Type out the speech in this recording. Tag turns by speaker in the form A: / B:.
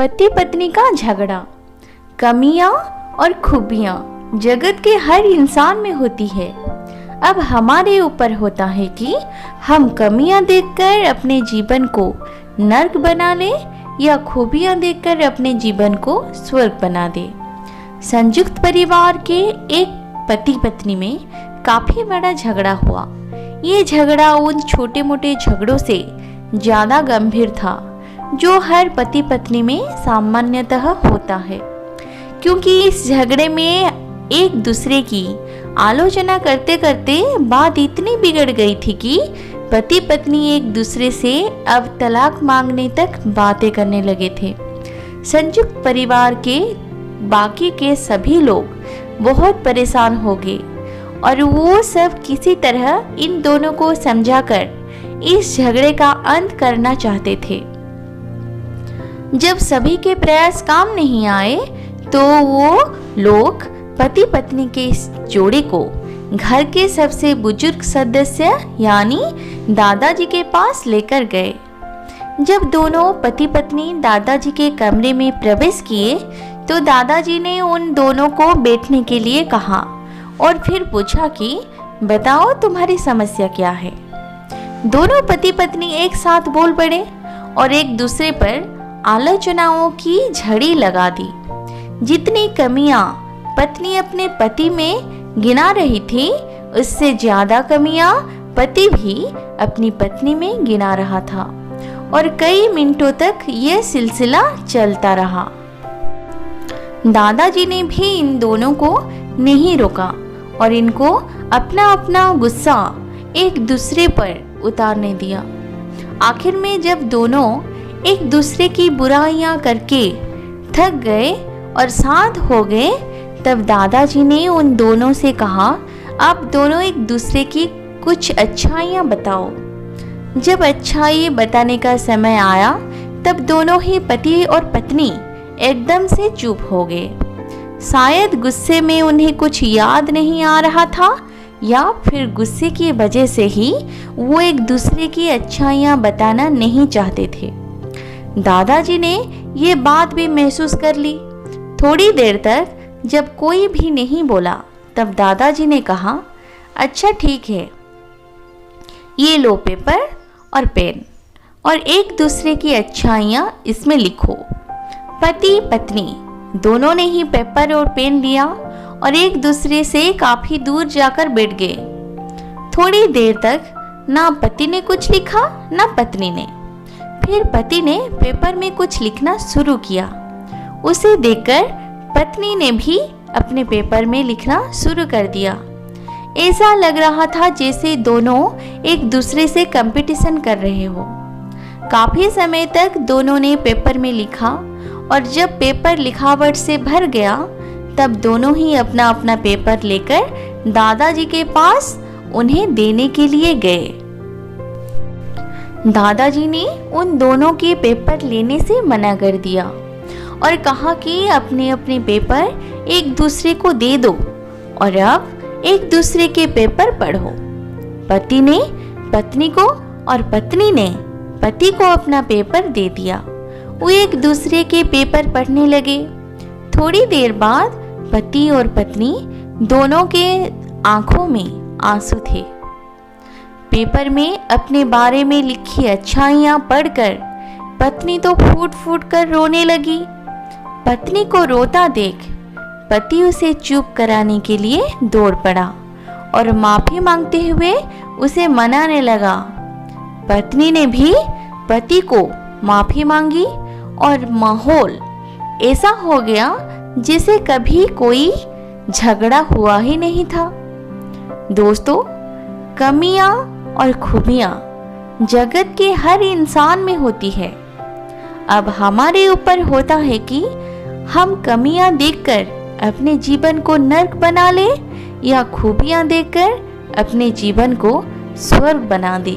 A: पति पत्नी का झगड़ा। कमियां और खूबियां जगत के हर इंसान में होती है। अब हमारे ऊपर होता है कि हम कमियां देखकर अपने जीवन को नर्क बना लें या खूबियां देखकर अपने जीवन को स्वर्ग बना दें। संयुक्त परिवार के एक पति पत्नी में काफी बड़ा झगड़ा हुआ। ये झगड़ा उन छोटे मोटे झगड़ों से ज्यादा गंभीर था जो हर पति पत्नी में सामान्यतः होता है, क्योंकि इस झगड़े में एक दूसरे की आलोचना करते करते बात इतनी बिगड़ गई थी कि पति पत्नी एक दूसरे से अब तलाक मांगने तक बातें करने लगे थे। संयुक्त परिवार के बाकी के सभी लोग बहुत परेशान हो गए और वो सब किसी तरह इन दोनों को समझाकर इस झगड़े का अंत करना चाहते थे। जब सभी के प्रयास काम नहीं आए तो वो लोग पति पत्नी के इस जोड़े को घर के सबसे बुजुर्ग सदस्य यानी दादाजी के पास लेकर गए। जब दोनों पति पत्नी दादाजी के कमरे में प्रवेश किए तो दादाजी ने उन दोनों को बैठने के लिए कहा और फिर पूछा कि बताओ तुम्हारी समस्या क्या है। दोनों पति पत्नी एक साथ बोल पड़े और एक दूसरे पर आलोचनाओं की झड़ी लगा दी। जितनी कमियां पत्नी अपने पति में गिना रही थी, उससे ज्यादा कमियां पति भी अपनी पत्नी में गिना रहा था और कई मिनटों तक यह सिलसिला चलता रहा। दादाजी ने भी इन दोनों को नहीं रोका और इनको अपना अपना गुस्सा एक दूसरे पर उतारने दिया। आखिर में जब दोनों एक दूसरे की बुराइयां करके थक गए और शांत हो गए, तब दादाजी ने उन दोनों से कहा, आप दोनों एक दूसरे की कुछ अच्छाइयां बताओ। जब अच्छाई बताने का समय आया तब दोनों ही पति और पत्नी एकदम से चुप हो गए। शायद गुस्से में उन्हें कुछ याद नहीं आ रहा था या फिर गुस्से की वजह से ही वो एक दूसरे की अच्छाइयां बताना नहीं चाहते थे। दादाजी ने ये बात भी महसूस कर ली। थोड़ी देर तक जब कोई भी नहीं बोला तब दादाजी ने कहा, अच्छा ठीक है, ये लो पेपर और पेन और एक दूसरे की अच्छाइयां इसमें लिखो। पति पत्नी दोनों ने ही पेपर और पेन लिया और एक दूसरे से काफी दूर जाकर बैठ गए। थोड़ी देर तक ना पति ने कुछ लिखा ना पत्नी ने। फिर पति ने पेपर में कुछ लिखना शुरू किया। उसे देखकर पत्नी ने भी अपने पेपर में लिखना शुरू कर दिया। ऐसा लग रहा था जैसे दोनों एक दूसरे से कंपटीशन कर रहे हो। काफी समय तक दोनों ने पेपर में लिखा और जब पेपर लिखावट से भर गया तब दोनों ही अपना अपना पेपर लेकर दादाजी के पास उन्हें देने के लिए गए। दादाजी ने उन दोनों के पेपर लेने से मना कर दिया और कहा कि अपने अपने पेपर एक दूसरे को दे दो और अब एक दूसरे के पेपर पढ़ो। पति ने पत्नी को और पत्नी ने पति को अपना पेपर दे दिया। वो एक दूसरे के पेपर पढ़ने लगे। थोड़ी देर बाद पति और पत्नी दोनों के आंखों में आंसू थे। पेपर में अपने बारे में लिखी अच्छाइयां पढ़कर पत्नी तो फूट फूट कर रोने लगी। पत्नी को रोता देख पति उसे चुप कराने के लिए दौड़ पड़ा और माफी मांगते हुए उसे मनाने लगा। पत्नी ने भी पति को माफी मांगी और माहौल ऐसा हो गया जैसे कभी कोई झगड़ा हुआ ही नहीं था। दोस्तों, कमियां और खूबियां जगत के हर इंसान में होती है। अब हमारे ऊपर होता है कि हम कमियां देखकर अपने जीवन को नर्क बना ले या खूबियां देखकर अपने जीवन को स्वर्ग बना दे।